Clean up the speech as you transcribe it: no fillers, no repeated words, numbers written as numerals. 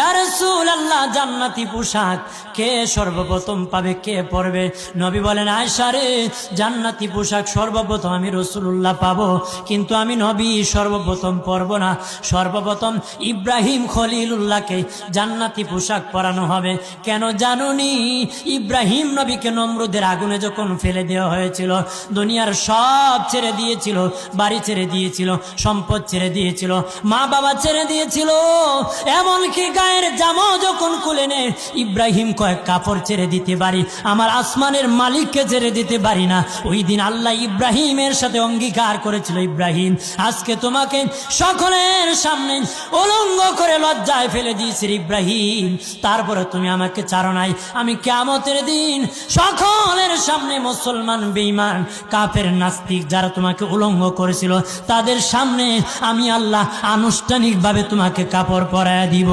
ইয়া রাসূলুল্লাহ, জান্নাতি পোশাক কে সর্বপ্রথম পাবে, কে পরবে? নবী বলেন, আয়েশা রে, জান্নাতি পোশাক সর্বপ্রথম আমি রাসূলুল্লাহ পাবো, কিন্তু আমি নবী সর্বপ্রথম পরব না। সর্বপ্রথম ইব্রাহিম খলিলুল্লাহকে জান্নাতি পোশাক পরানো হবে। কেন জানুনি? ইব্রাহিম নবীকে নমরুদের আগুনে যখন ফেলে দেওয়া হয়েছিল, দুনিয়ার সব ছেড়ে দিয়েছিল, বাড়ি ছেড়ে দিয়েছিল, সম্পদ ছেড়ে দিয়েছিল, মা বাবা ছেড়ে দিয়েছিল, এমনকি গায়ের জামা যখন খুলে নে, ইব্রাহিম কয়েক কাপড় ছেড়ে দিতে পারি, আমার আসমানের মালিককে ছেড়ে দিতে পারি না। ওই দিন আল্লাহ ইব্রাহিমের সাথে অঙ্গীকার করেছিল, ইব্রাহিম আজকে তোমাকে সকলের সামনে উলঙ্গ করে লজ্জায় ফেলে দিয়েছি ইব্রাহিম, তারপরে তুমি আমাকে ছাড়ো নাই। আমি কিয়ামতের দিন সকলের সামনে মুসলমান, বেঈমান, কাফের, নাস্তিক যারা তোমাকে উলঙ্গ করেছিল, তাদের সামনে আমি আল্লাহ আনুষ্ঠানিকভাবে তোমাকে কাপড় পরায়া দিব।